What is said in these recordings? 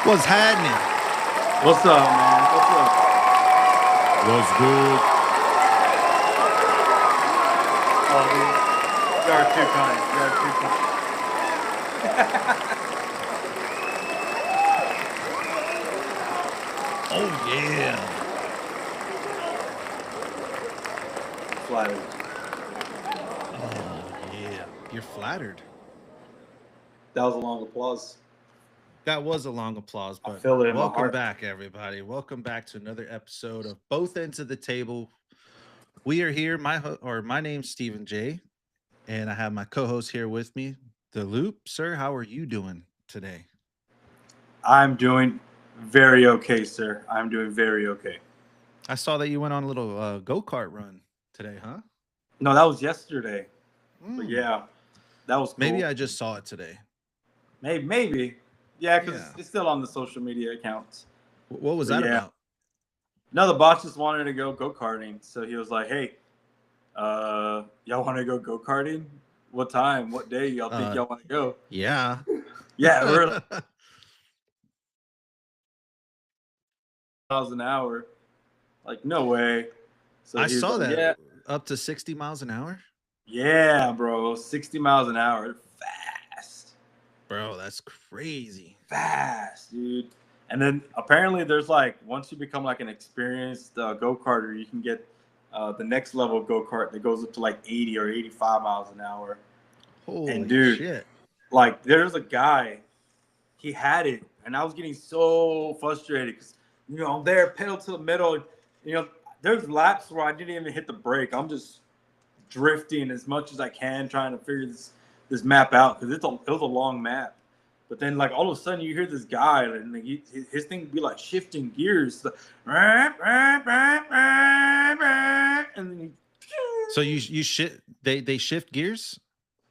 What's happening? What's up, man? What's up? What's good? Oh, dude. You are too kind. You are too kind. Oh yeah. Flattered. Oh yeah. You're flattered. That was a long applause. That was a long applause, I but feel it in my welcome heart. back, everybody. Welcome back to another episode of Both Ends of the Table. We are here. My name's Stephen J, and I have my co-host here with me, The Loop. Sir, how are you doing today? I'm doing very okay, sir. I'm doing very okay. I saw that you went on a little go-kart run today, huh? No, that was yesterday. But Mm. yeah, that was Maybe cool. I just saw it today. Maybe. Yeah, because Yeah. it's still on the social media accounts. What was But that yeah. about? No, the boss just wanted to go karting. So he was like, hey, y'all want to go karting? What time? What day y'all think Uh, y'all want to go? yeah. Yeah, we're like miles an hour. Like, no way. So I he's saw like, that yeah, up to 60 miles an hour. yeah, bro. 60 miles an hour. Fast. Bro, that's crazy. Fast, dude. And then apparently there's like, once you become like an experienced go-karter, you can get the next level go-kart that goes up to like 80 or 85 miles an hour. And Holy dude, shit. like there's a guy, he had it, and I was getting so frustrated because I'm there, pedal to the metal. There's laps where I didn't even hit the brake. I'm just drifting as much as I can, trying to figure this map out because it was a long map. But then, like all of a sudden, you hear this guy, and like, his thing be like shifting gears, and then So you shit they shift gears?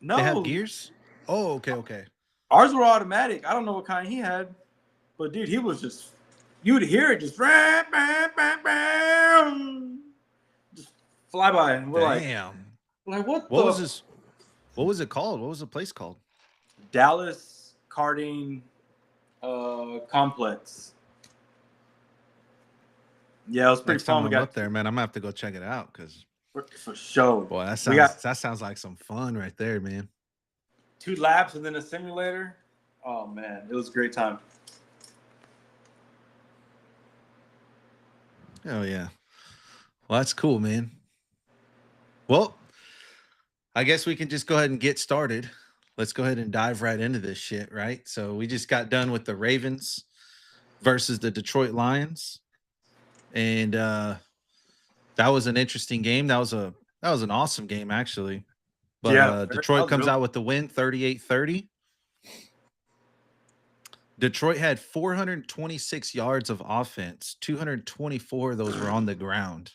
They have no, gears? Oh, okay. ours were automatic. I don't know what kind he had, but dude, he was just you would hear it just fly by, and Damn. we're like what What was the this? What was it called? What was the place called? Dallas karting complex. Yeah, it was pretty Next time fun. We I'm got up there, man, I'm gonna have to go check it out because for sure. boy, We got that sounds like some fun right there, man. 2 laps and then a simulator. Oh man, it was a great time. Oh yeah. Well, that's cool, man. Well, I guess we can just go ahead and get started. Let's go ahead and dive right into this shit, right? So we just got done with the Ravens versus the Detroit Lions. And that was an interesting game. That was an awesome game actually. But Yeah, that Detroit was comes really out with the win 38-30. Detroit had 426 yards of offense. 224 of those were on the ground.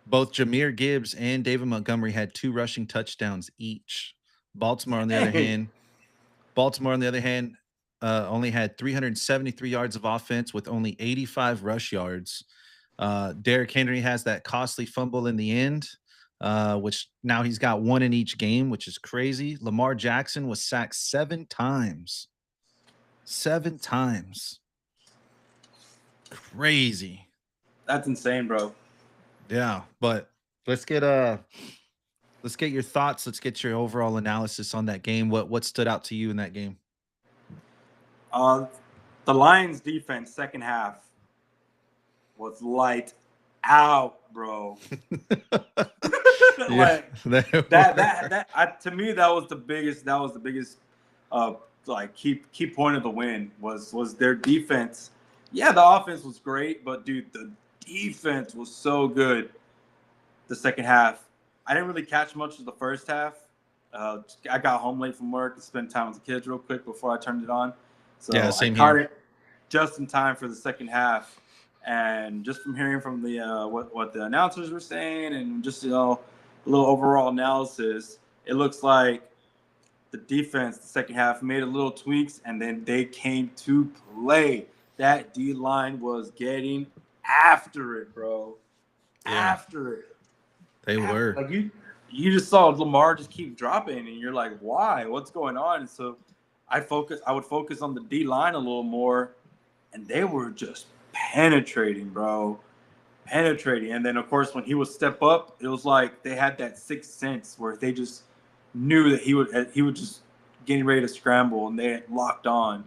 Both Jameer Gibbs and David Montgomery had 2 rushing touchdowns each. Baltimore, on the other dang. hand, only had 373 yards of offense with only 85 rush yards. Derrick Henry has that costly fumble in the end, which now he's got 1 in each game, which is crazy. Lamar Jackson was sacked 7 times. 7 times. Crazy. That's insane, bro. Yeah, but let's get your thoughts. Let's get your overall analysis on that game. What stood out to you in that game? Uh, the Lions defense second half was light out, bro. Yeah, Like to me that was the biggest like key point of the win was their defense. Yeah, the offense was great, but dude, the defense was so good the second half. I didn't really catch much of the first half. I got home late from work and spent time with the kids real quick before I turned it on. yeah, So I same caught here. it. just in time for the second half. And just from hearing from the what the announcers were saying, and just a little overall analysis, it looks like the defense the second half made a little tweaks, and then they came to play. That D line was getting after it, bro. Yeah. After it. They were. Like you just saw Lamar just keep dropping, and you're like, why? What's going on? And so I would focus on the D line a little more, and they were just penetrating, bro. Penetrating. And then of course when he would step up, it was like they had that sixth sense where they just knew that he would just getting ready to scramble, and they had locked on.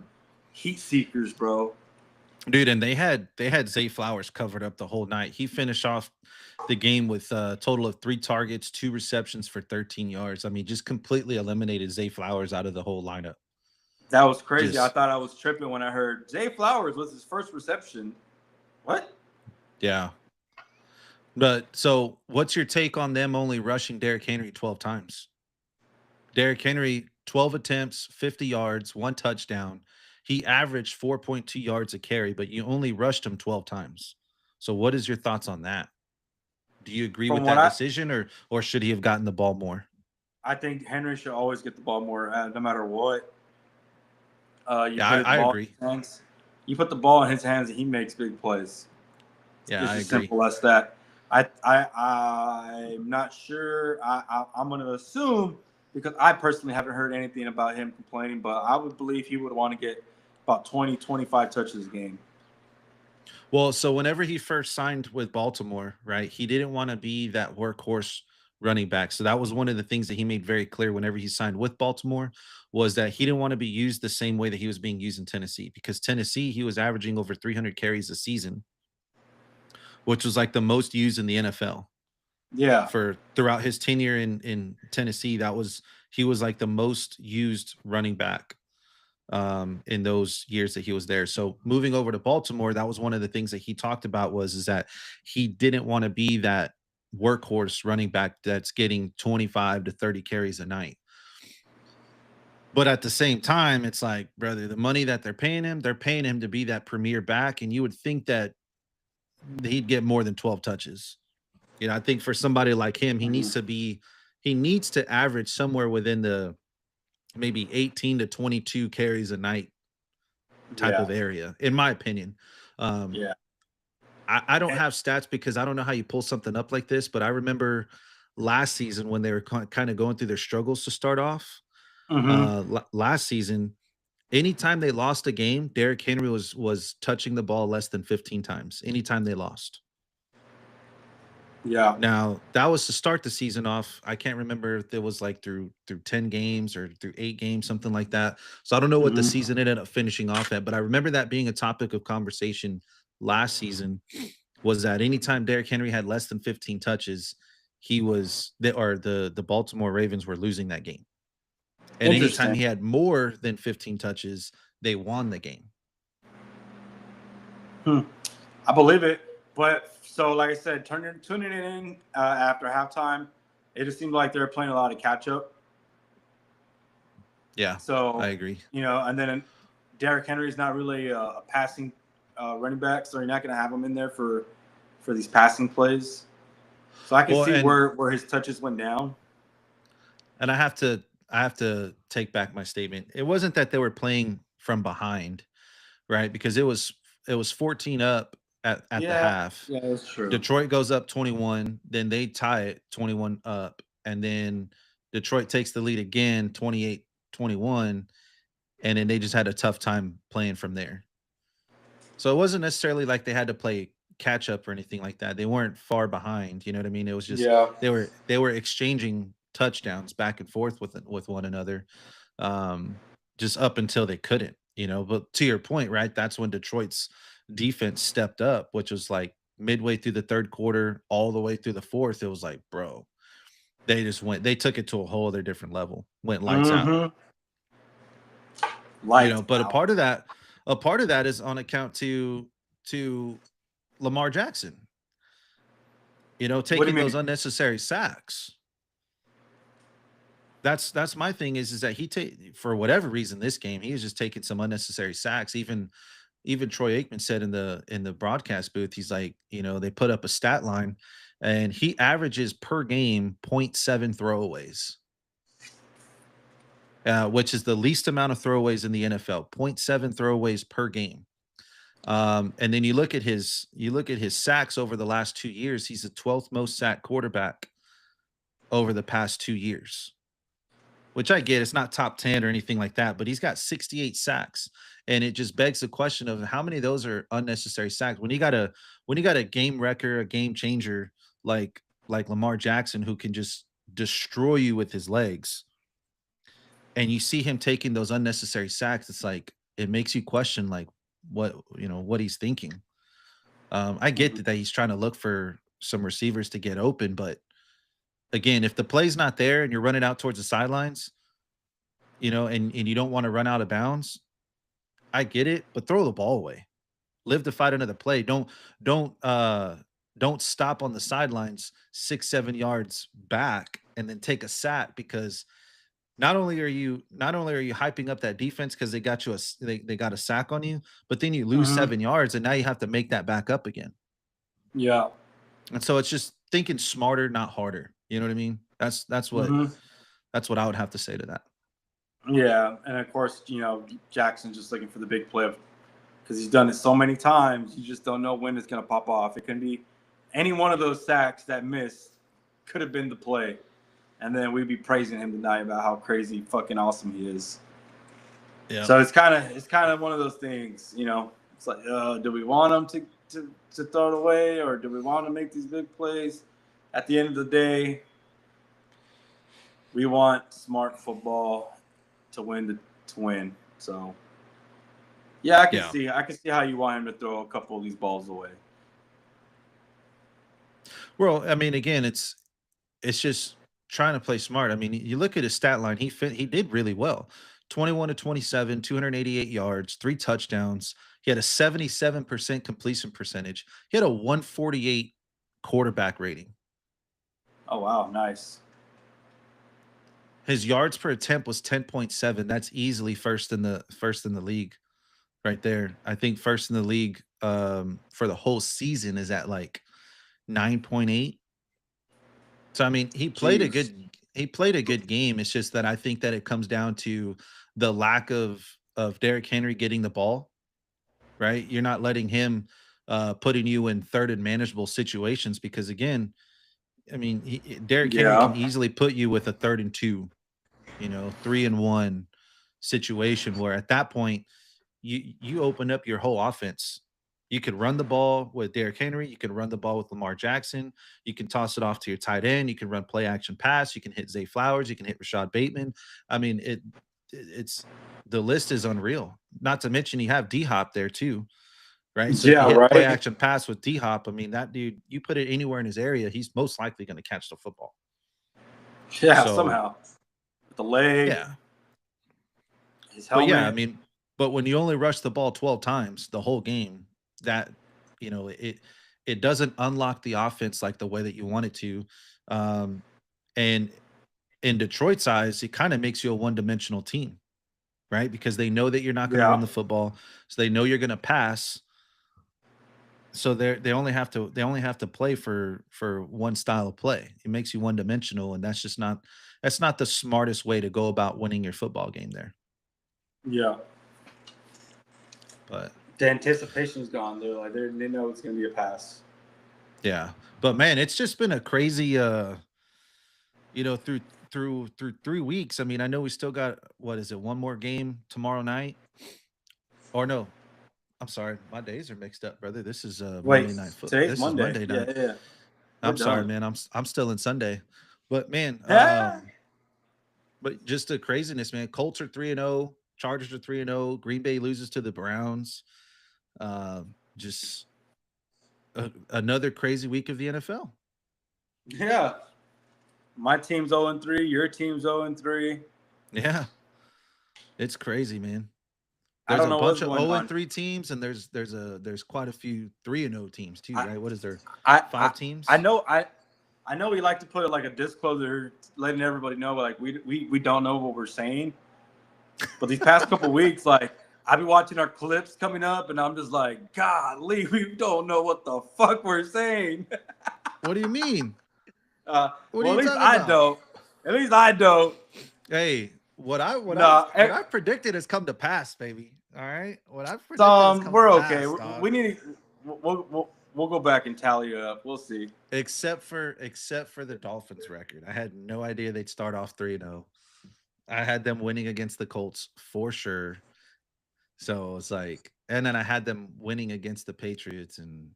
Heat seekers, bro. Dude, and they had Zay Flowers covered up the whole night. He finished off the game with a total of 3 targets, 2 receptions for 13 yards. I mean, just completely eliminated Zay Flowers out of the whole lineup. That was crazy. I thought I was tripping when I heard Zay Flowers was his first reception. What? Yeah. But so what's your take on them only rushing Derrick Henry 12 times? Derrick Henry, 12 attempts, 50 yards, 1 touchdown. He averaged 4.2 yards a carry, but you only rushed him 12 times. So what is your thoughts on that? Do you agree with that decision, or should he have gotten the ball more? I think Henry should always get the ball more, no matter what. I agree. You put the ball in his hands, and he makes big plays. Yeah, it's I as agree. simple as that. I'm not sure. I'm going to assume, because I personally haven't heard anything about him complaining, but I would believe he would want to get about 20, 25 touches a game. Well, so whenever he first signed with Baltimore, right, he didn't want to be that workhorse running back. So that was one of the things that he made very clear whenever he signed with Baltimore, was that he didn't want to be used the same way that he was being used in Tennessee, because Tennessee, he was averaging over 300 carries a season, which was like the most used in the NFL. Yeah. For throughout his tenure in Tennessee, he was like the most used running back in those years that he was there. So moving over to Baltimore, that was one of the things that he talked about, is that he didn't want to be that workhorse running back that's getting 25 to 30 carries a night. But at the same time, it's like, brother, the money that they're paying him to be that premier back, and you would think that he'd get more than 12 touches. You know, I think for somebody like him, he needs to average somewhere within the maybe 18 to 22 carries a night type of area, in my opinion. Yeah. I don't have stats because I don't know how you pull something up like this, but I remember last season when they were kind of going through their struggles to start off. Last season, anytime they lost a game, Derrick Henry was touching the ball less than 15 times. Anytime they lost. Yeah. Now that was to start the season off. I can't remember if it was like through 10 games or through 8 games, something like that. So I don't know what the season ended up finishing off at, but I remember that being a topic of conversation last season, was that anytime Derrick Henry had less than 15 touches, the Baltimore Ravens were losing that game. And anytime he had more than 15 touches, they won the game. I believe it. But so, like I said, tuning it in after halftime, it just seemed like they were playing a lot of catch up. Yeah. So I agree. And then Derrick Henry is not really a passing running back, so you're not going to have him in there for these passing plays. So I can see where his touches went down. And I have to take back my statement. It wasn't that they were playing from behind, right? Because it was 14 up at the half. Yeah, that's true. Detroit goes up 21, then they tie it 21 up, and then Detroit takes the lead again 28-21, and then they just had a tough time playing from there. So it wasn't necessarily like they had to play catch up or anything like that. They weren't far behind, you know what I mean? It was just they were exchanging touchdowns back and forth with one another, just up until they couldn't, But to your point, right? That's when Detroit's defense stepped up, which was like midway through the third quarter, all the way through the fourth. It was like, bro, they took it to a whole other different level, went lights out. But a part of that is on account to Lamar Jackson, taking those unnecessary sacks. That's my thing is that for whatever reason this game, he was just taking some unnecessary sacks, even even Troy Aikman said in the broadcast booth, he's like, they put up a stat line, and he averages per game point 0.7 throwaways, which is the least amount of throwaways in the NFL, 0.7 throwaways per game. And then you look at his sacks over the last 2 years. He's the 12th most sacked quarterback over the past 2 years, which I get. It's not top 10 or anything like that, but he's got 68 sacks. And it just begs the question of how many of those are unnecessary sacks. When you got a game wrecker, a game changer like Lamar Jackson, who can just destroy you with his legs, and you see him taking those unnecessary sacks, it's like it makes you question like what he's thinking. I get that he's trying to look for some receivers to get open, but again, if the play's not there and you're running out towards the sidelines, and you don't want to run out of bounds, I get it, but throw the ball away. Live to fight another play. Don't stop on the sidelines 6-7 yards back and then take a sack, because not only are you hyping up that defense because they got they got a sack on you, but then you lose 7 yards and now you have to make that back up again. Yeah. And so it's just thinking smarter, not harder. You know what I mean? That's what I would have to say to that. Yeah, and of course, Jackson's just looking for the big play because he's done it so many times. You just don't know when it's going to pop off. It can be any one of those sacks that missed could have been the play, and then we'd be praising him tonight about how crazy fucking awesome he is. Yeah. So it's kind of one of those things, It's like, do we want him to throw it away, or do we want to make these big plays? At the end of the day, we want smart football to win. So, yeah, I can see how you want him to throw a couple of these balls away. Well, I mean, again, it's just trying to play smart. I mean, you look at his stat line; he did really well. 21-27, 288 yards, 3 touchdowns. He had a 77% completion percentage. He had a 148 quarterback rating. Oh wow, nice. His yards per attempt was 10.7. That's easily first in the league, right there. I think first in the league for the whole season is at like 9.8. So I mean, he played a good game. It's just that I think that it comes down to the lack of Derrick Henry getting the ball, right? You're not letting him putting you in third and manageable situations, because again, I mean, Derrick Henry can easily put you with a 3rd and 2, 3 and 1 situation where at that point you open up your whole offense. You could run the ball with Derrick Henry. You can run the ball with Lamar Jackson. You can toss it off to your tight end. You can run play action pass. You can hit Zay Flowers. You can hit Rashad Bateman. I mean, it's the list is unreal. Not to mention you have D-Hop there too. Right. So play action pass with D-Hop. I mean, that dude, you put it anywhere in his area, he's most likely going to catch the football. Yeah, somehow. With the leg. Yeah. His helmet. But yeah, I mean, but when you only rush the ball 12 times the whole game, that it doesn't unlock the offense like the way that you want it to. And in Detroit's eyes, it kind of makes you a one-dimensional team, right? Because they know that you're not going to run the football, so they know you're going to pass. So they only have to play for one style of play. It makes you one dimensional, and that's not the smartest way to go about winning your football game there. Yeah. But the anticipation's gone. They're like they know it's gonna be a pass. Yeah. But man, it's just been a crazy through 3 weeks. I mean, I know we still got one more game tomorrow night. Or no, I'm sorry, my days are mixed up, brother. This is Monday night football. Today's Monday. Is Monday night. Yeah. I'm sorry, man. I'm still in Sunday. But man, but just the craziness, man. Colts are 3-0, Chargers are 3-0, Green Bay loses to the Browns. Just another crazy week of the NFL. Yeah. My team's 0-3, your team's 0-3. Yeah. It's crazy, man. There's a bunch of 0-3 teams, and there's quite a few 3-0 teams too, right? What is there? 5 teams? I know we like to put it like a disclosure, letting everybody know like we don't know what we're saying. But these past couple weeks, like I be watching our clips coming up, and I'm just like, golly, we don't know what the fuck we're saying. What do you mean? What are Well, you at least talking I about? don't. At least I don't. Hey, Nah, what I predicted has come to pass, baby. All right, what I predicted has come to we're okay. pass, dog. We need. We'll go back and tally it up. We'll see. Except for the Dolphins record, I had no idea they'd start off 3-0. I had them winning against the Colts for sure. So it's like, and then I had them winning against the Patriots, and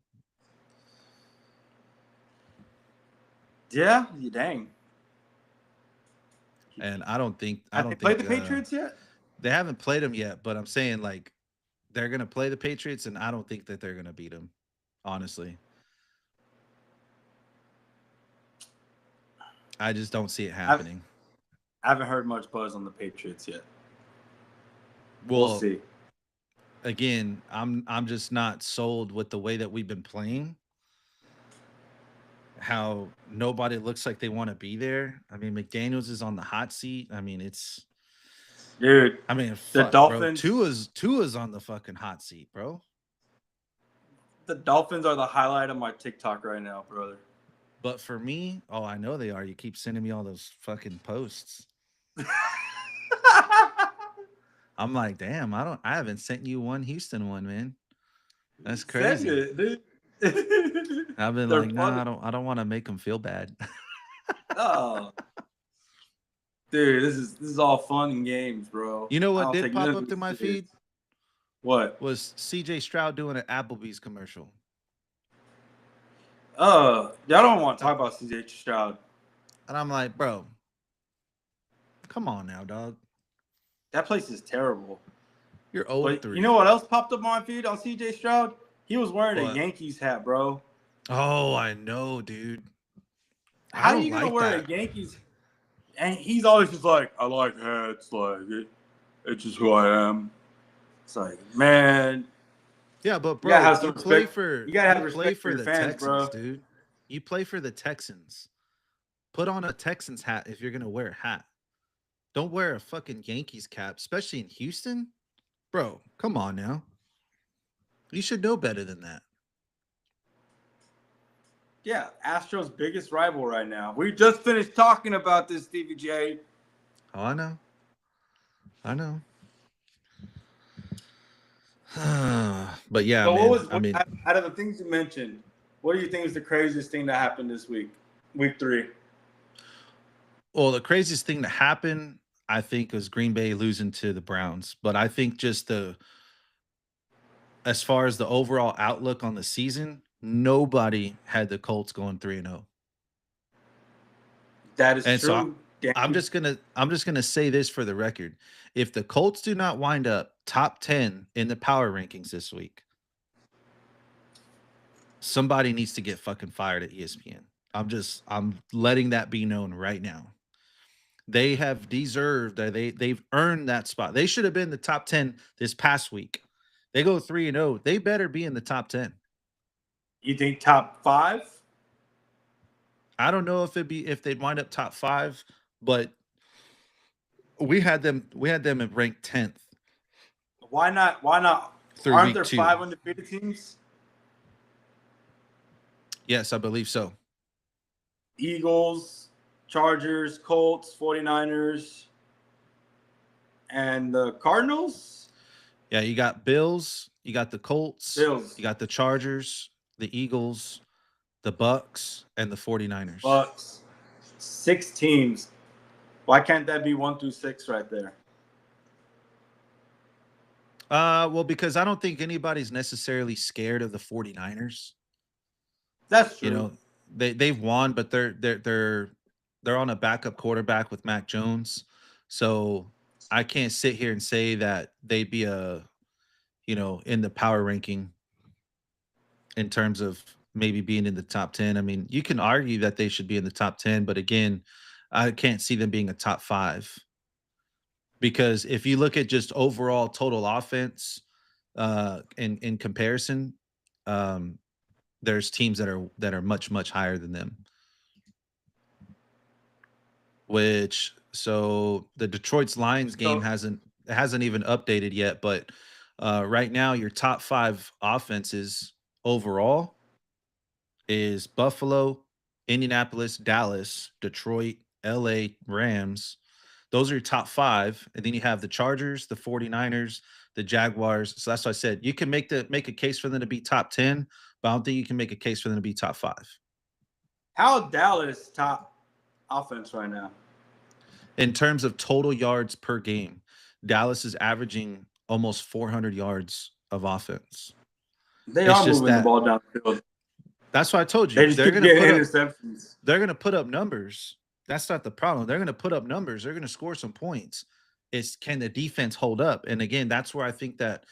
Yeah, dang. I don't think Have they played the Patriots yet? they haven't played them yet. But I'm saying like they're gonna play the Patriots, and I don't think that they're gonna beat them. Honestly, I just don't see it happening. I haven't heard much buzz on the Patriots yet. Well, We'll see. Again, I'm just not sold with the way that we've been playing. How nobody looks like they want to be there. I mean, McDaniels is on the hot seat. I mean, Dude, I mean, the fuck, Dolphins. bro. Tua's on the fucking hot seat, bro. The Dolphins are the highlight of my TikTok right now, brother. But for me, oh, I know they are. You keep sending me all those fucking posts. I'm like, damn, I haven't sent you one Houston one, man. That's crazy. Send it, dude. I've been They're like, funny. nah, I don't want to make them feel bad. Oh, dude, this is all fun and games, bro. You know I what don't did take pop none of up to this my serious. feed? What? Was CJ Stroud doing an Applebee's commercial. Y'all don't want to talk about CJ Stroud. And I'm like, bro, come on now, dog. That place is terrible. You're 0-3. But you know what else popped up on my feed on CJ Stroud? He was wearing What? a Yankees hat, bro. Oh, I know, dude. How are you gonna wear a Yankees? And he's always just like, I like hats, like it's just who I am. It's like, man. Yeah, but bro, You gotta have some play respect. for You gotta have respect for the your fans, Texans, bro. dude. You play for the Texans. Put on a Texans hat if you're gonna wear a hat. Don't wear a fucking Yankees cap, especially in Houston. Bro, come on now. You should know better than that. Yeah, Astros' biggest rival right now. We just finished talking about this, Stevie J. Oh, I know. I know. But yeah, So man. I mean, out of the things you mentioned, what do you think is the craziest thing that happened this week, week 3? Well, the craziest thing that happened, I think, was Green Bay losing to the Browns. But I think just as far as the overall outlook on the season, nobody had the Colts going 3-0. That is And true. So I'm just gonna say this for the record: if the Colts do not wind up top 10 in the power rankings this week, somebody needs to get fucking fired at ESPN. I'm letting that be known right now. They have deserved they've earned that spot. They should have been the top 10 this past week. They go 3-0. They better be in the top 10. You think top 5? I don't know if they'd wind up top 5, but we had them ranked 10th. Why not? Aren't there 5 undefeated teams? Yes, I believe so. Eagles, Chargers, Colts, 49ers, and the Cardinals? Yeah, you got Bills, you got the Colts, you got the Chargers, the Eagles, the Bucks, and the 49ers. Bucks. 6 teams. Why can't that be 1 through 6 right there? Well, because I don't think anybody's necessarily scared of the 49ers. That's true. You know, they've won, but they're on a backup quarterback with Mac Jones. So I can't sit here and say that they'd be in the power ranking in terms of maybe being in the top 10. I mean, you can argue that they should be in the top 10, but again, I can't see them being a top 5. Because if you look at just overall total offense, in comparison, there's teams that are much, much higher than them. So the Detroit's Lions game hasn't even updated yet, but Right now, your top 5 offenses overall is Buffalo, Indianapolis, Dallas, Detroit, LA, Rams. Those are your top 5, and then you have the Chargers, the 49ers, the Jaguars. So that's what I said. You can make a case for them to be top 10, but I don't think you can make a case for them to be top 5. How Dallas top offense right now? In terms of total yards per game, Dallas is averaging almost 400 yards of offense. They It's are just moving the that ball down the field. that's what I told They you. just keep getting interceptions. They're gonna put up numbers. That's not the problem. They're gonna put up numbers. They're gonna score some points. It's can the defense hold up? And again, that's where I think that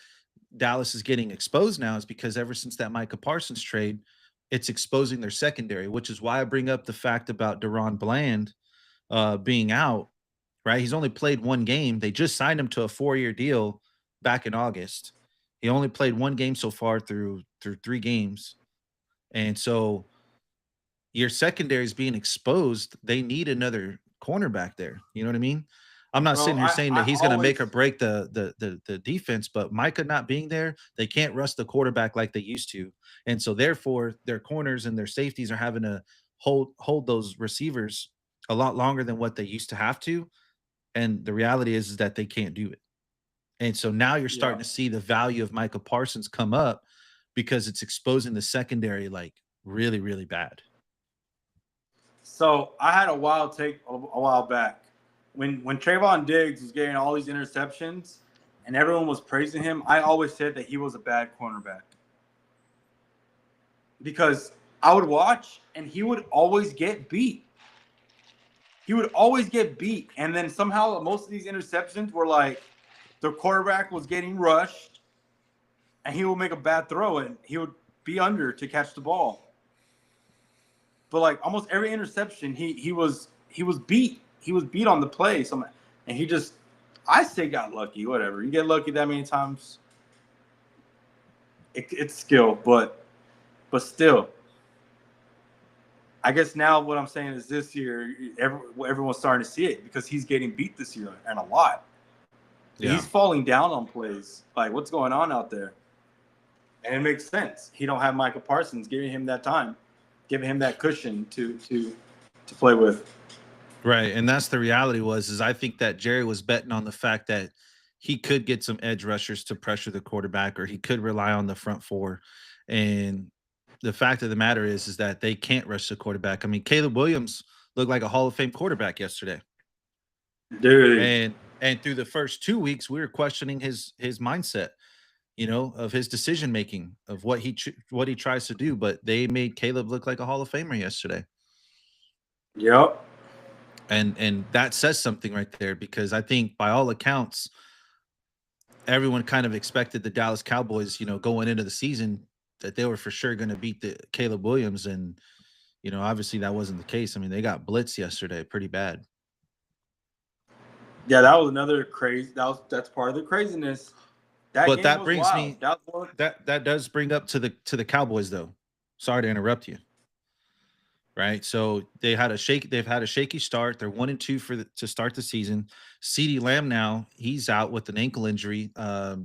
Dallas is getting exposed now is because ever since that Micah Parsons trade, it's exposing their secondary, which is why I bring up the fact about Deron Bland being out, right? He's only played one game. They just signed him to a 4-year deal back in August. He only played one game so far through 3 games. And so your secondary is being exposed. They need another cornerback there. You know what I mean? I'm not Bro, sitting here saying that I he's going to make or always break the defense, but Micah not being there, they can't rush the quarterback like they used to, and so therefore their corners and their safeties are having to hold those receivers a lot longer than what they used to have to. And the reality is that they can't do it. And so now you're yeah. starting to see the value of Micah Parsons come up because it's exposing the secondary like really, really bad. So I had a wild take a while back when Trayvon Diggs was getting all these interceptions and everyone was praising him. I always said that he was a bad cornerback because I would watch and he would always get beat. He would always get beat, and then somehow most of these interceptions were like the quarterback was getting rushed, and he would make a bad throw and he would be under to catch the ball. But like almost every interception, he was beat. He was beat on the play. So, and he just, I say, got lucky. Whatever, you get lucky that many times, it's skill. But still, I guess now what I'm saying is this year, everyone's starting to see it because he's getting beat this year and a lot. Yeah. He's falling down on plays. Like, what's going on out there? And it makes sense. He don't have Micah Parsons giving him that time, giving him that cushion to play with. Right, and that's the reality is I think that Jerry was betting on the fact that he could get some edge rushers to pressure the quarterback, or he could rely on the front four. And the fact of the matter is that they can't rush the quarterback. I mean, Caleb Williams looked like a Hall of Fame quarterback yesterday. Dude. And through the first 2 weeks, we were questioning his mindset, you know, of his decision making, of what he tries to do. But they made Caleb look like a Hall of Famer yesterday. Yep. And that says something right there, because I think by all accounts, everyone kind of expected the Dallas Cowboys, you know, going into the season, that they were for sure going to beat the Caleb Williams. And, you know, obviously that wasn't the case. I mean, they got blitzed yesterday pretty bad. Yeah, that was another crazy. That's part of the craziness. But that brings me that does bring up to the Cowboys though. Sorry to interrupt you. Right, so they've had a shaky start. They're 1-2 to start the season. CeeDee Lamb now, he's out with an ankle injury. A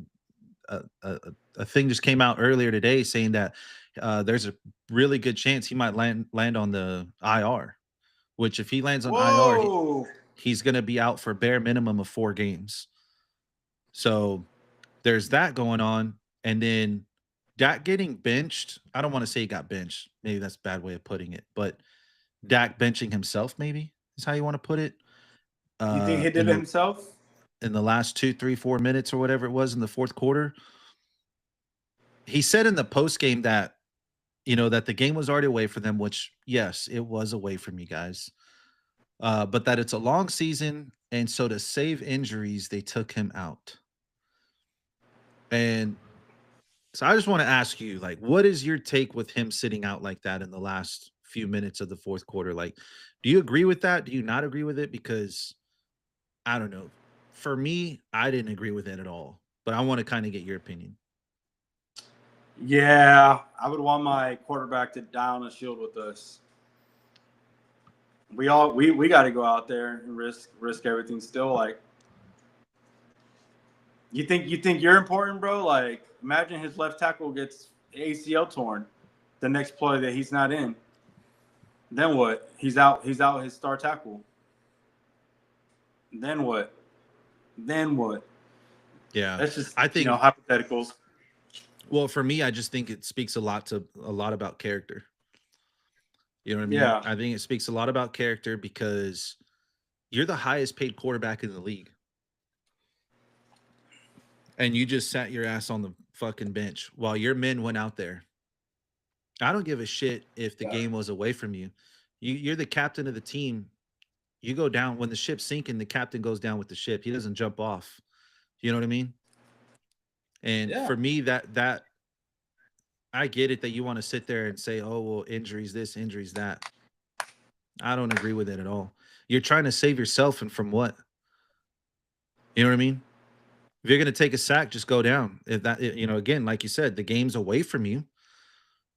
thing just came out earlier today saying that there's a really good chance he might land on the IR. Which, if he lands on IR, he's going to be out for a bare minimum of 4 games. So there's that going on, and then Dak getting benched. I don't want to say he got benched. Maybe that's a bad way of putting it. But Dak benching himself, maybe is how you want to put it. You think he did it himself? In the last 2, 3, 4 minutes or whatever it was in the fourth quarter. He said in the post game that, you know, that the game was already away for them, which, yes, it was away from you guys. But that it's a long season. And so to save injuries, they took him out. And so I just want to ask you, like, what is your take with him sitting out like that in the last few minutes of the fourth quarter? Like, do you agree with that? Do you not agree with it? Because I don't know. For me, I didn't agree with it at all, but I want to kind of get your opinion. Yeah, I would want my quarterback to die on the shield with us. We got to go out there and risk everything still. Like, You think you're important, bro? Like, imagine his left tackle gets ACL torn the next play that he's not in. Then what? He's out his star tackle. Then what? Then what? Yeah, That's just I think. hypotheticals. Well, for me, I just think it speaks a lot about character. You know what I mean? Yeah. I think it speaks a lot about character because you're the highest paid quarterback in the league. And you just sat your ass on the fucking bench while your men went out there. I don't give a shit if the game was away from you. You're the captain of the team. You go down when the ship's sinking, the captain goes down with the ship. He doesn't jump off. You know what I mean? And Yeah. for me, that I get it that you want to sit there and say, oh, well, injuries this, injuries that. I don't agree with it at all. You're trying to save yourself, and from what? You know what I mean? If you're going to take a sack, just go down. If that, again, like you said, the game's away from you,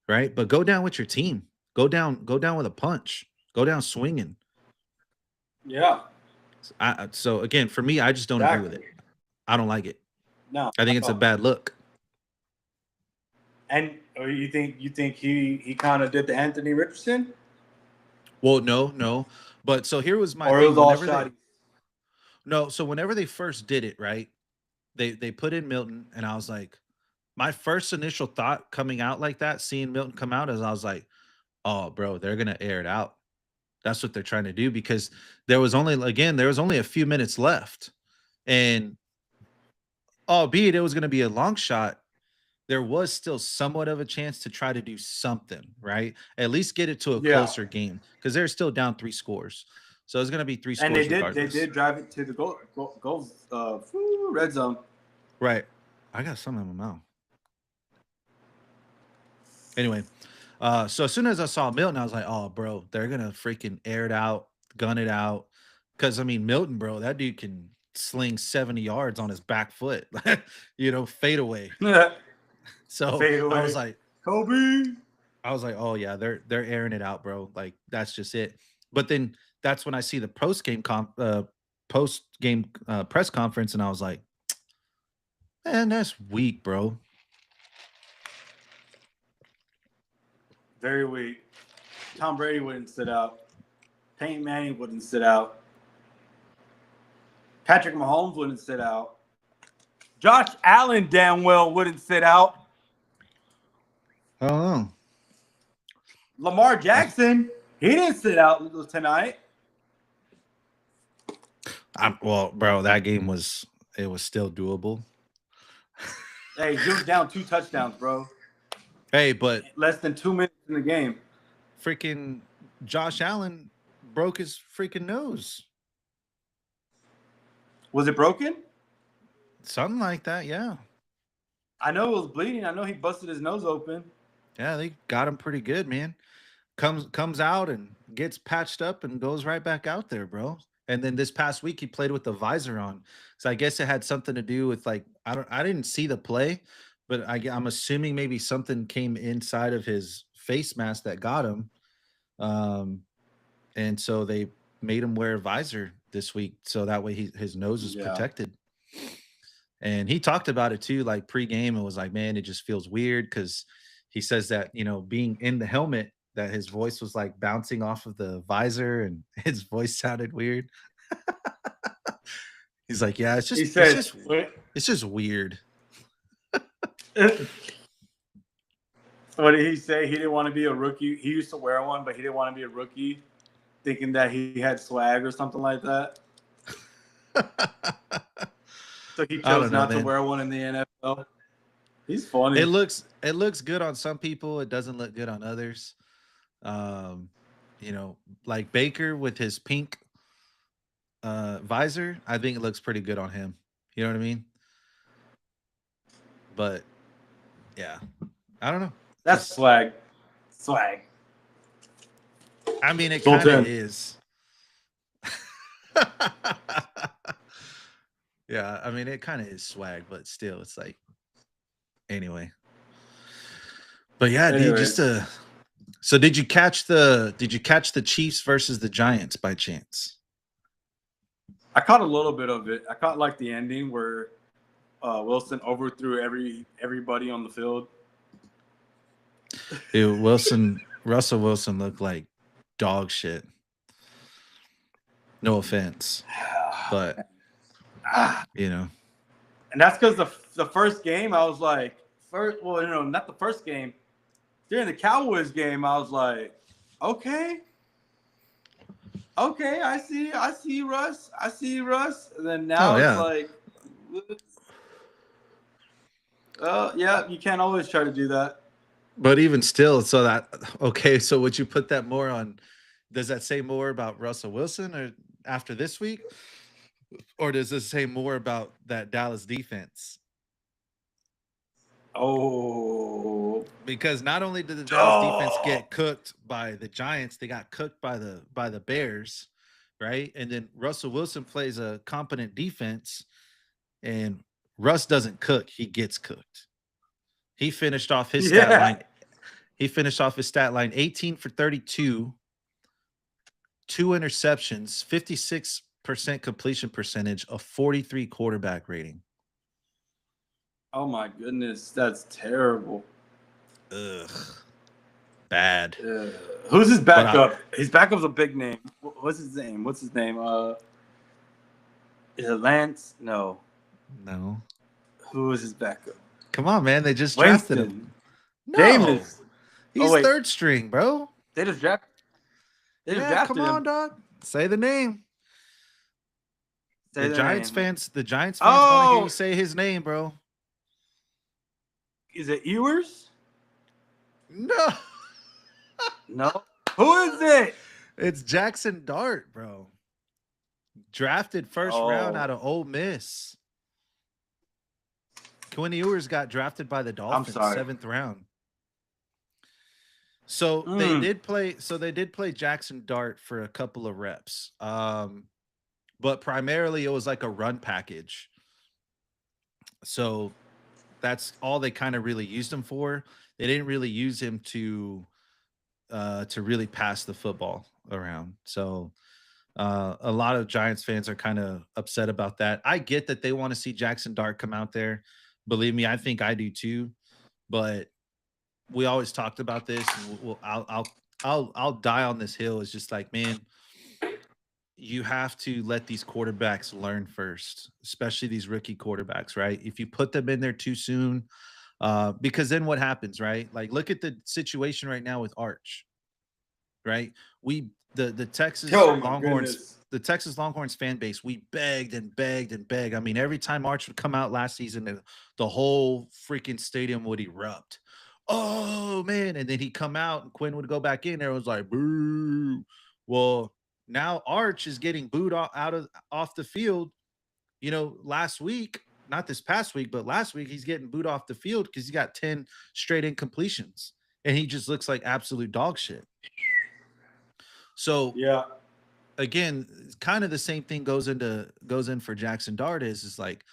right? But go down with your team. Go down with a punch. Go down swinging. Yeah. So again, for me, I just don't agree with it. I don't like it. No, I think it's a bad look. And you think he kind of did the Anthony Richardson? Well, no. But so here was my or thing. it was all shoddy. No, so whenever they first did it, right? They put in Milton, and I was like, my first initial thought coming out like that, seeing Milton come out, is I was like, oh, bro, they're gonna air it out. That's what they're trying to do because there was only a few minutes left, and albeit it was gonna be a long shot, there was still somewhat of a chance to try to do something, right? At least get it to a closer game because they're still down 3 scores. So it's going to be 3 scores. And they did drive it to the goal red zone. Right. I got something in my mouth. Anyway, so as soon as I saw Milton, I was like, oh, bro, they're going to freaking air it out, gun it out. Because, I mean, Milton, bro, that dude can sling 70 yards on his back foot, fade away. So I was like, Kobe. I was like, oh yeah, they're airing it out, bro. Like that's just it. But then that's when I see the post game press conference, and I was like, man, that's weak, bro. Very weak. Tom Brady wouldn't sit out. Peyton Manning wouldn't sit out. Patrick Mahomes wouldn't sit out. Josh Allen damn well wouldn't sit out. I don't know. Lamar Jackson, he didn't sit out tonight. Well, bro, that game was still doable. Hey, you were down 2 touchdowns, bro. Hey, but less than 2 minutes in the game. Freaking Josh Allen broke his freaking nose. Was it broken? Something like that, yeah. I know it was bleeding. I know he busted his nose open. Yeah, they got him pretty good, man. Comes out and gets patched up and goes right back out there, bro. And then this past week he played with the visor on. So I guess it had something to do with like I didn't see the play, but I'm assuming maybe something came inside of his face mask that got him. And so they made him wear a visor this week so that way his nose is protected. And he talked about it too, like pregame. It was like, man, it just feels weird because he says that, being in the helmet, that his voice was like bouncing off of the visor and his voice sounded weird. He's like, yeah, it's just weird. What did he say? He didn't want to be a rookie. He used to wear one, but he didn't want to be a rookie, thinking that he had swag or something like that. So he chose not to wear one in the NFL. He's funny. It looks good on some people. It doesn't look good on others. Like Baker with his pink visor, I think it looks pretty good on him. You know what I mean? But yeah, I don't know. That's swag. I mean, it kind of is. Yeah, I mean, it kind of is swag, but still, it's like, anyway. But yeah, dude, so did you catch the Chiefs versus the Giants by chance? I caught a little bit of it. I caught like the ending where Wilson overthrew everybody on the field. Dude, Russell Wilson looked like dog shit. No offense, but you know. And that's because the first game I was like, not the first game. During the Cowboys game, I was like, okay, I see Russ. And then now it's like, yeah, you can't always try to do that. But even still, so would you put that more on? Does that say more about Russell Wilson or after this week? Or does this say more about that Dallas defense? Oh, because not only did the Dallas defense get cooked by the Giants, they got cooked by the Bears, right? And then Russell Wilson plays a competent defense, and Russ doesn't cook; he gets cooked. He finished off his stat line. He finished off his stat line 18 for 32, 2 interceptions, 56% completion percentage, a 43 quarterback rating. Oh my goodness, that's terrible. Ugh. Bad. Who's his backup? His backup's a big name. What's his name? Is it Lance? No. Who is his backup? Come on, man. They just drafted him. No. Jameis. He's third string, bro. They just drafted come on, him. dog. Say the name. The Giants fans want to hear you say his name, bro. Is it Ewers? No. No. Who is it? It's Jackson Dart, bro. Drafted first round out of Ole Miss. Quinn Ewers got drafted by the Dolphins 7th round. So they did play Jackson Dart for a couple of reps. But primarily it was like a run package. So that's all they kind of really used him for. They didn't really use him to really pass the football around. So a lot of Giants fans are kind of upset about that. I get that they want to see Jackson Dart come out there. Believe me, I think I do too. But we always talked about this. And I'll die on this hill. It's just like, man, you have to let these quarterbacks learn first, especially these rookie quarterbacks, right? If you put them in there too soon, because then what happens, right? Like, look at the situation right now with Arch, right? The Texas Longhorns, the Texas Longhorns fan base, we begged and begged and begged. I mean, every time Arch would come out last season, the whole freaking stadium would erupt. Oh man! And then he'd come out, and Quinn would go back in there. It was like, boo. Well, now Arch is getting booed off the field. You know, last week, not this past week, but last week, he's getting booed off the field because he got 10 straight incompletions, and he just looks like absolute dog shit. So yeah, again, kind of the same thing goes in for Jackson Dart is like,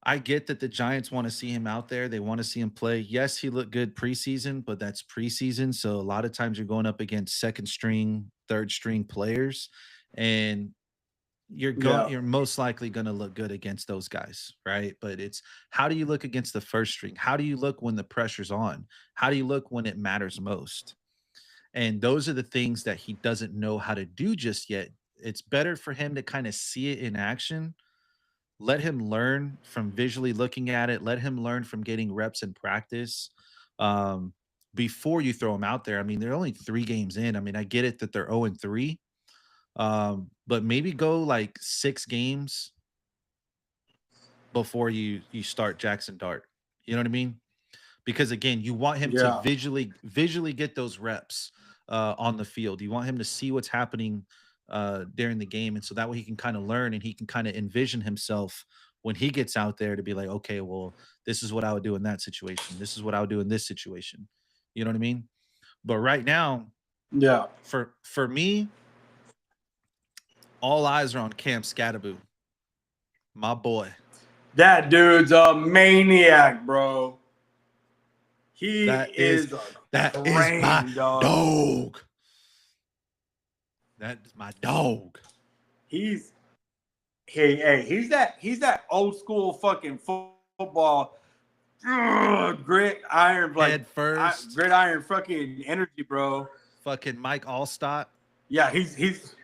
I get that the Giants want to see him out there. They want to see him play. Yes, he looked good preseason, but that's preseason. So a lot of times you're going up against second string, third string players, and you're most likely going to look good against those guys, right? But it's, how do you look against the first string? How do you look when the pressure's on? How do you look when it matters most? And those are the things that he doesn't know how to do just yet. It's better for him to kind of see it in action. Let him learn from visually looking at it. Let him learn from getting reps in practice before you throw him out there. I mean, they're only 3 games in. I mean, I get it that they're 0-3, but maybe go like 6 games before you start Jackson Dart. You know what I mean? Because again, you want him to visually get those reps on the field. You want him to see what's happening during the game, and so that way he can kind of learn and he can kind of envision himself when he gets out there to be like, okay, well, this is what I would do in that situation. This is what I would do in this situation. You know what I mean? But right now, for me, all eyes are on Cam Skattebo, my boy. That dude's a maniac, bro. That is my dog. That is my dog. He's Hey, he's that old school fucking football grit iron Head first. grit iron fucking energy, bro. Fucking Mike Allstott. Yeah, he's.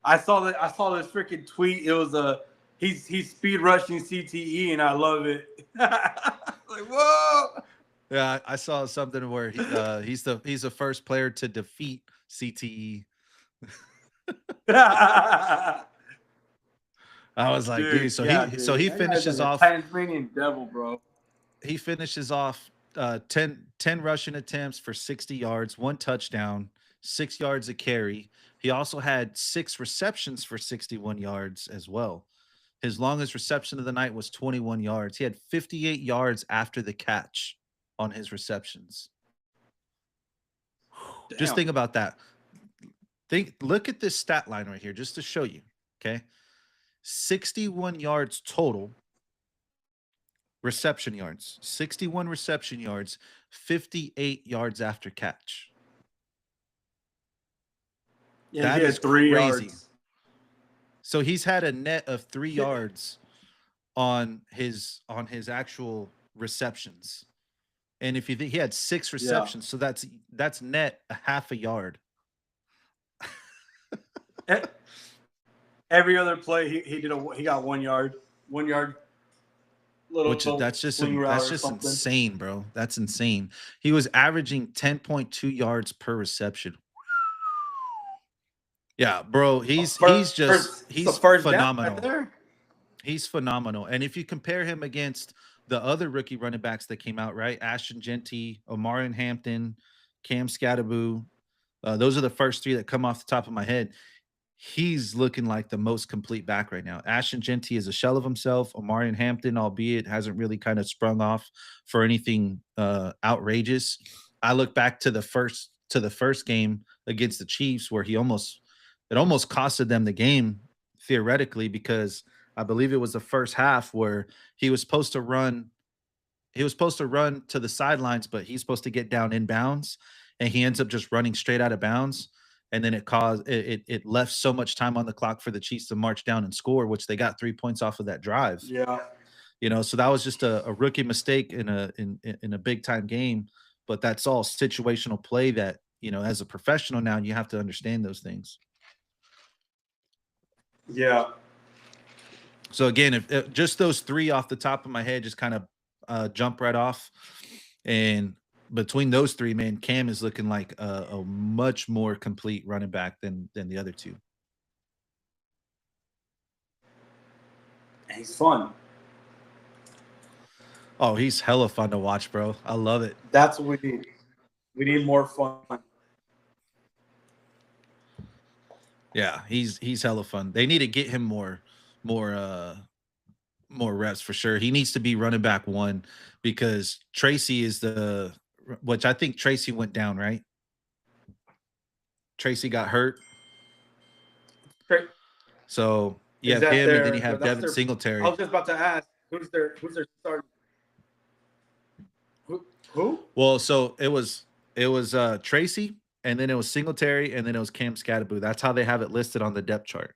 I saw this freaking tweet. It was he's speed rushing CTE, and I love it. Like whoa. Yeah, I saw something where he's the first player to defeat CTE. I was like, dude, so he That guy's finishes like a off. Tasmanian devil, bro. He finishes off 10 rushing attempts for 60 yards, 1 touchdown, 6 yards a carry. He also had 6 receptions for 61 yards as well. His longest reception of the night was 21 yards. He had 58 yards after the catch on his receptions. Damn. Just think about that. Look at this stat line right here just to show you, okay? 61 yards total reception yards, 61 reception yards, 58 yards after catch. Yeah, That he had is 3 crazy. yards. So he's had a net of 3 yards on his actual receptions. And if you think he had 6 receptions, so that's net a half a yard. Every other play he got 1 yard. 1 yard. That's just insane, bro. That's insane. He was averaging 10.2 yards per reception. Yeah, bro. He's phenomenal. Right, he's phenomenal. And if you compare him against the other rookie running backs that came out, right? Ashton Jeanty, Omarion Hampton, Cam Scatterboo. Those are the first 3 that come off the top of my head. He's looking like the most complete back right now. Ashton Jeanty is a shell of himself. Omarion Hampton, albeit hasn't really kind of sprung off for anything outrageous. I look back to the first game against the Chiefs where it almost costed them the game theoretically, because I believe it was the first half where he was supposed to run to the sidelines, but he's supposed to get down in bounds, and he ends up just running straight out of bounds. And then it left so much time on the clock for the Chiefs to march down and score, which they got 3 points off of that drive. Yeah. So that was just a rookie mistake in a big time game, but that's all situational play that, as a professional now, you have to understand those things. Yeah. So again, if just those 3 off the top of my head just kind of jump right off, and between those 3, man, Cam is looking like a much more complete running back than the other 2. He's fun. Oh, he's hella fun to watch, bro. I love it. That's what we need. We need more fun. Yeah, he's hella fun. They need to get him more reps for sure. He needs to be running back 1, because Tracy is which I think Tracy went down, right? Tracy got hurt. Great. So you have him, and then you have Devin Singletary. I was just about to ask, who's their starting? Who? Well, so it was Tracy, and then it was Singletary, and then it was Cam Scatterboo. That's how they have it listed on the depth chart.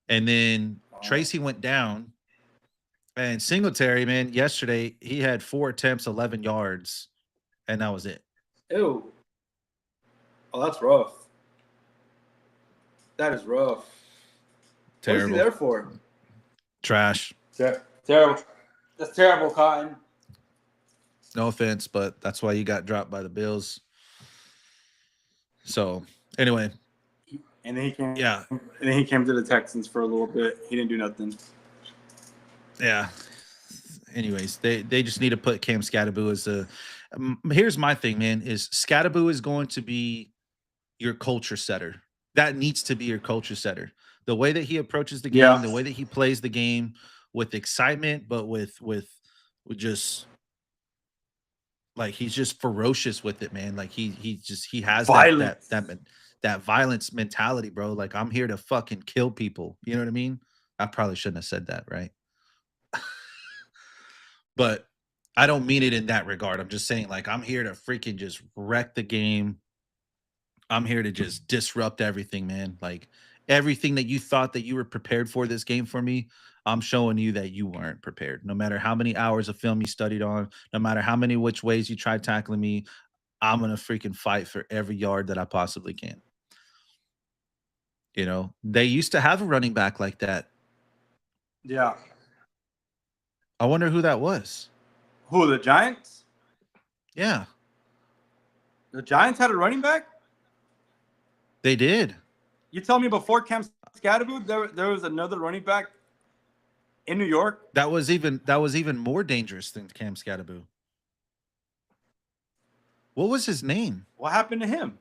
And then Tracy went down, and Singletary, man, yesterday he had 4 attempts, 11 yards, and that was it. Ew. Oh, that's rough. That is rough. Terrible. What is he there for? Trash. Terrible. That's terrible, Cotton. No offense, but that's why you got dropped by the Bills. So anyway. And then he came. Yeah. And then he came to the Texans for a little bit. He didn't do nothing. Yeah. Anyways, they just need to put Cam Scatterboo as a. Here's my thing, man. Is Scatterboo is going to be your culture setter. That needs to be your culture setter. The way that he approaches the game, the way that he plays the game with excitement, but with just like he's just ferocious with it, man. Like he has that violence mentality, bro. Like, I'm here to fucking kill people. You know what I mean? I probably shouldn't have said that, right? But I don't mean it in that regard. I'm just saying, like, I'm here to freaking just wreck the game. I'm here to just disrupt everything, man. Like, everything that you thought that you were prepared for this game for me, I'm showing you that you weren't prepared. No matter how many hours of film you studied on, no matter how many which ways you tried tackling me, I'm gonna freaking fight for every yard that I possibly can. You know, they used to have a running back like that. Yeah. I wonder who that was. Who, the Giants? Yeah, The Giants had a running back? they did. You tell me before Cam Scatterbo, there was another running back in New York? That was even more dangerous than Cam Scatterbo. What was his name? What happened to him?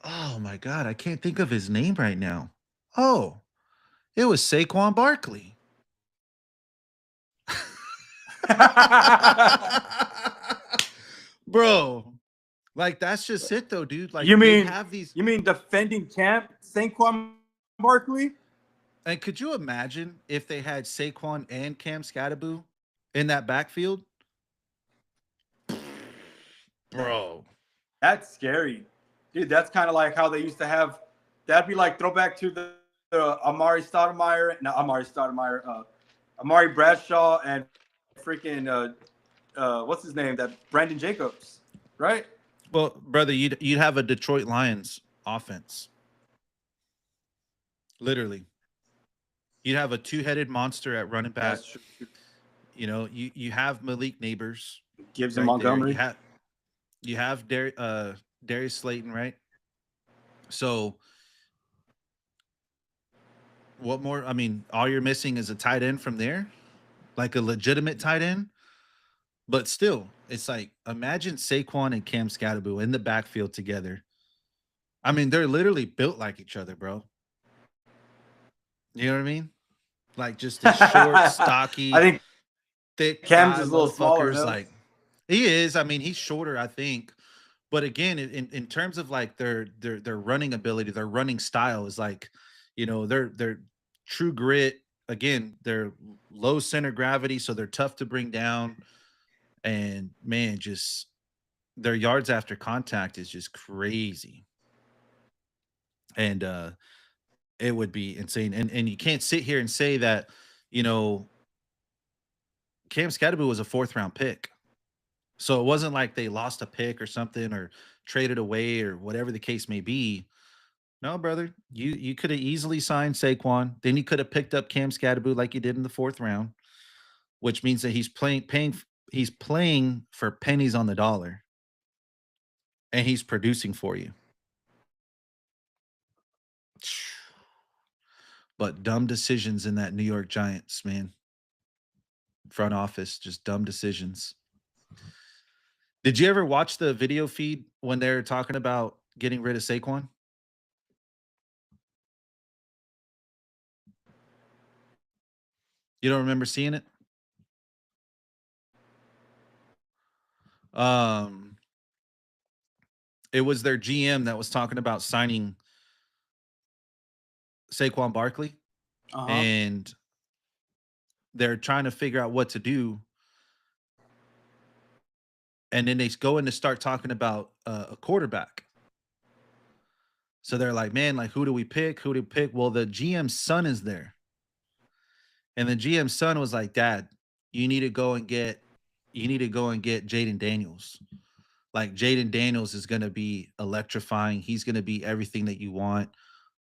Oh my god, I can't think of his name right now. Oh, it was Saquon Barkley. Bro, like that's just it though, dude. Like you they mean have these. you mean defending champ Saquon Barkley? And could you imagine if they had Saquon and Cam Scatterbo in that backfield? Bro, That's scary, dude. That's kind of like how they used to have. That'd be like throwback to the Amari Stoudemire, not Amari Stoudemire, Amari Bradshaw, and freaking what's his name? That Brandon Jacobs, right? well, brother, you'd have a Detroit Lions offense. Literally, you'd have a two-headed monster at running back. That's true. You know, you have Malik Neighbors Gibbs and right there. Montgomery. You have Darius Slayton, right? So what more? I mean, all you're missing is a tight end from there, like a legitimate tight end. But still, it's like imagine Saquon and Cam Scatterbo in the backfield together. I mean, they're literally built like each other, bro. You know what I mean? Like just a short, stocky, I think thick Cam's thigh is a little smaller. motherfuckers. No? Like he is. I mean, he's shorter, I think. But again, in terms of like their running ability, their running style is like, you know, they're true grit. Again, they're low center gravity, so they're tough to bring down. And man, just their yards after contact is just crazy. And it would be insane. And you can't sit here and say that, you know, Cam Scatterbo was a fourth round pick. So it wasn't like they lost a pick or something or traded away or whatever the case may be. No, brother, you could have easily signed Saquon. Then you could have picked up Cam Scatterbo like you did in the fourth round, which means that he's playing for pennies on the dollar, and he's producing for you. But dumb decisions in that New York Giants, man. Front office, just dumb decisions. Did you ever watch the video feed when they're talking about getting rid of Saquon? You don't remember seeing it? Um, it was their GM that was talking about signing Saquon Barkley, Uh-huh. and they're trying to figure out what to do. And then they go in to start talking about a quarterback. So they're like, man, like who do we pick? Who do we pick? Well, the GM's son is there. And the GM's son was like, Dad, you need to go and get Jaden Daniels. Like Jaden Daniels is gonna be electrifying. He's gonna be everything that you want,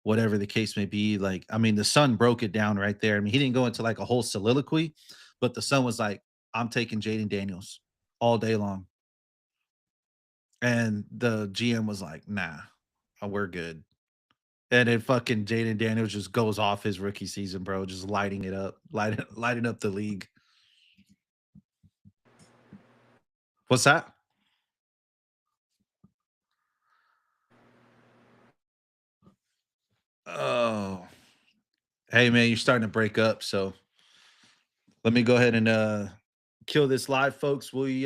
whatever the case may be. Like, I mean, the son broke it down right there. I mean, he didn't go into like a whole soliloquy, but the son was like, I'm taking Jaden Daniels all day long. And the GM was like, nah, we're good. And then fucking Jaden Daniels just goes off his rookie season, bro, just lighting it up, lighting up the league. What's that? Oh, hey man, you're starting to break up. So let me go ahead and kill this live, folks. We